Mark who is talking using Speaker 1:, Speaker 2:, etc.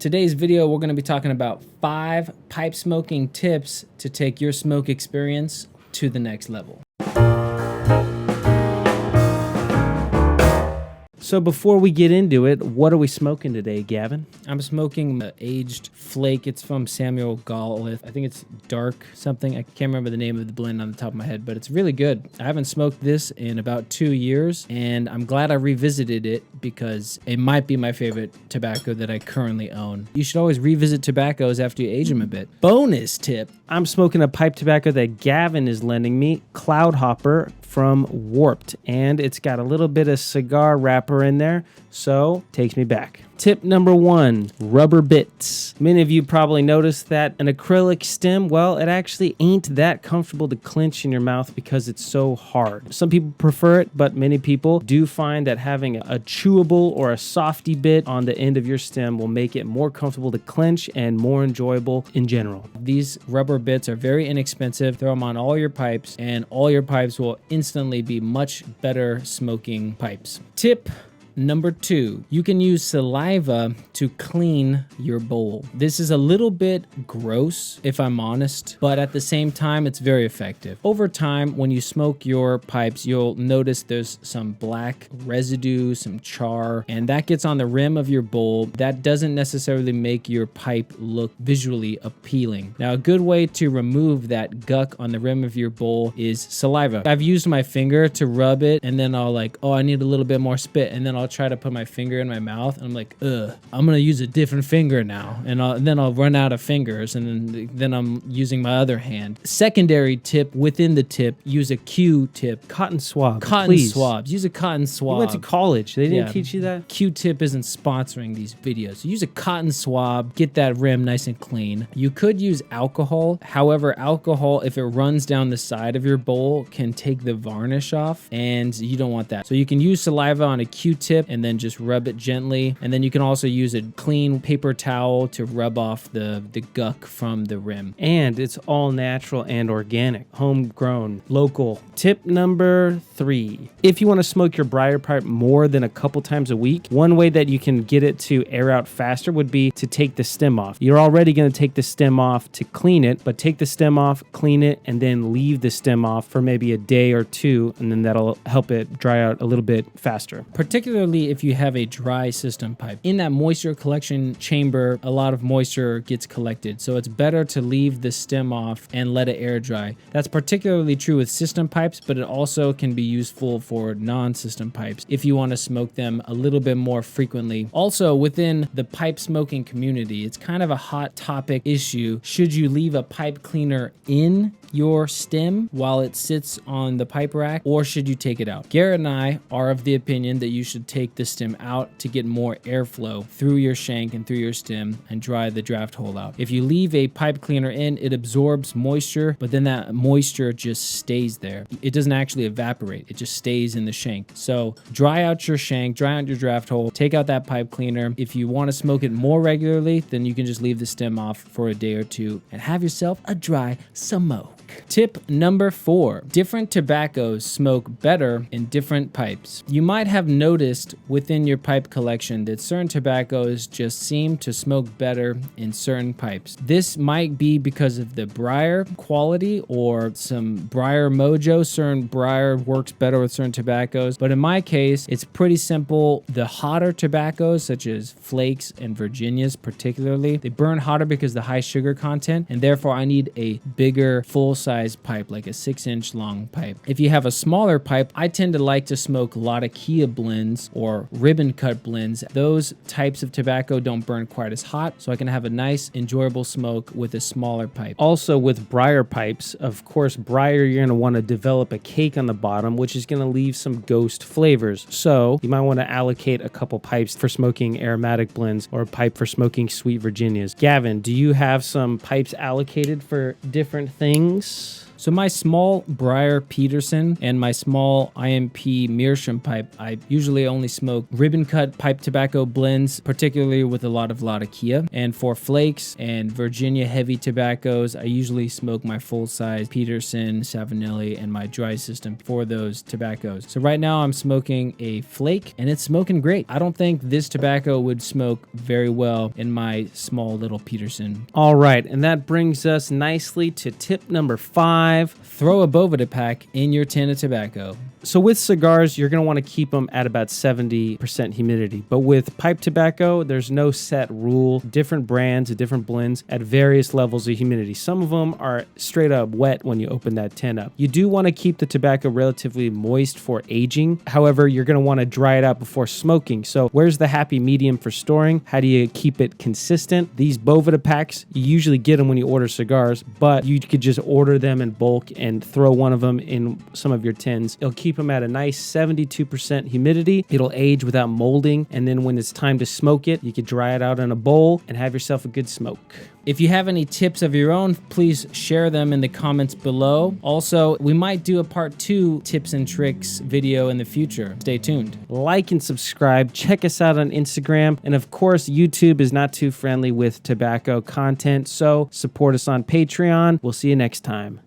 Speaker 1: Today's video, we're going to be talking about 5 pipe smoking tips to take your smoke experience to the next level.
Speaker 2: So before we get into it, what are we smoking today, Gavin?
Speaker 1: I'm smoking the aged flake. It's from Samuel Gawlith. I think it's dark something. I can't remember the name of the blend on the top of my head, but it's really good. I haven't smoked this in about 2 years, and I'm glad I revisited it because it might be my favorite tobacco that I currently own. You should always revisit tobaccos after you age them a bit. Bonus tip.
Speaker 2: I'm smoking a pipe tobacco that Gavin is lending me, Cloud Hopper from Warped, and it's got a little bit of cigar wrapper in there, so takes me back. Tip number 1, rubber bits. Many of you probably noticed that an acrylic stem, well, it actually ain't that comfortable to clench in your mouth because it's so hard. Some people prefer it, but many people do find that having a chewable or a softy bit on the end of your stem will make it more comfortable to clench and more enjoyable in general.
Speaker 1: These rubber bits are very inexpensive. Throw them on all your pipes, and all your pipes will instantly be much better smoking pipes. Tip number 2, you can use saliva to clean your bowl. This is a little bit gross, if I'm honest, but at the same time, it's very effective. Over time, when you smoke your pipes, you'll notice there's some black residue, some char, and that gets on the rim of your bowl. That doesn't necessarily make your pipe look visually appealing. Now, a good way to remove that guck on the rim of your bowl is saliva. I've used my finger to rub it, and then I'll like, oh, I need a little bit more spit, and then I'll try to put my finger in my mouth, and I'm like, I'm gonna use a different finger now, and then I'll run out of fingers, and then I'm using my other hand. Secondary tip within the tip: use a Q-tip.
Speaker 2: Cotton swab.
Speaker 1: Cotton swabs. Use a cotton swab.
Speaker 2: You went to college. They didn't teach you that?
Speaker 1: Q-tip isn't sponsoring these videos. Use a cotton swab. Get that rim nice and clean. You could use alcohol. However, alcohol, if it runs down the side of your bowl, can take the varnish off, and you don't want that. So you can use saliva on a Q-tip and then just rub it gently. And then you can also use a clean paper towel to rub off the guck from the rim.
Speaker 2: And it's all natural and organic, homegrown, local. Tip number 3, if you want to smoke your briar pipe more than a couple times a week, one way that you can get it to air out faster would be to take the stem off. You're already going to take the stem off to clean it, but take the stem off, clean it, and then leave the stem off for maybe a day or 2, and then that'll help it dry out a little bit faster.
Speaker 1: Particularly if you have a dry system pipe. In that moisture collection chamber, a lot of moisture gets collected, so it's better to leave the stem off and let it air dry. That's particularly true with system pipes, but it also can be useful for non-system pipes if you want to smoke them a little bit more frequently. Also, within the pipe smoking community, it's kind of a hot topic issue. Should you leave a pipe cleaner in your stem while it sits on the pipe rack, or should you take it out? Garrett and I are of the opinion that you should take the stem out to get more airflow through your shank and through your stem and dry the draft hole out. If you leave a pipe cleaner in, it absorbs moisture, but then that moisture just stays there. It doesn't actually evaporate. It just stays in the shank. So dry out your shank, dry out your draft hole, take out that pipe cleaner. If you want to smoke it more regularly, then you can just leave the stem off for a day or 2 and have yourself a dry smoke. Tip number 4, different tobaccos smoke better in different pipes. You might have noticed within your pipe collection that certain tobaccos just seem to smoke better in certain pipes. This might be because of the briar quality or some briar mojo. Certain briar works better with certain tobaccos, but in my case, it's pretty simple. The hotter tobaccos, such as flakes and Virginias particularly, they burn hotter because of the high sugar content, and therefore I need a bigger full-size pipe, like a 6-inch long pipe. If you have a smaller pipe, I tend to like to smoke Latakia blends or ribbon cut blends. Those types of tobacco don't burn quite as hot, so I can have a nice, enjoyable smoke with a smaller pipe.
Speaker 2: Also, with briar pipes, of course, briar, you're going to want to develop a cake on the bottom, which is going to leave some ghost flavors. So you might want to allocate a couple pipes for smoking aromatic blends or a pipe for smoking sweet Virginias. Gavin, do you have some pipes allocated for different things?
Speaker 1: So my small Breyer Peterson and my small IMP Meerschaum pipe, I usually only smoke ribbon cut pipe tobacco blends, particularly with a lot of Latakia. And for flakes and Virginia heavy tobaccos, I usually smoke my full size Peterson, Savinelli, and my dry system for those tobaccos. So right now I'm smoking a flake and it's smoking great. I don't think this tobacco would smoke very well in my small little Peterson.
Speaker 2: All right, and that brings us nicely to tip number 5.
Speaker 1: Throw a Boveda pack in your tin of tobacco.
Speaker 2: So with cigars, you're going to want to keep them at about 70% humidity. But with pipe tobacco, there's no set rule. Different brands, different blends at various levels of humidity. Some of them are straight up wet when you open that tin up. You do want to keep the tobacco relatively moist for aging. However, you're going to want to dry it out before smoking. So where's the happy medium for storing? How do you keep it consistent? These Boveda packs, you usually get them when you order cigars, but you could just order them in bulk and throw one of them in some of your tins. It'll keep them at a nice 72% humidity. It'll age without molding, and then when it's time to smoke it, you can dry it out in a bowl and have yourself a good smoke.
Speaker 1: If you have any tips of your own, please share them in the comments below. Also, we might do a part 2 tips and tricks video in the future. Stay tuned.
Speaker 2: Like and subscribe. Check us out on Instagram. And of course, YouTube is not too friendly with tobacco content, so support us on Patreon. We'll see you next time.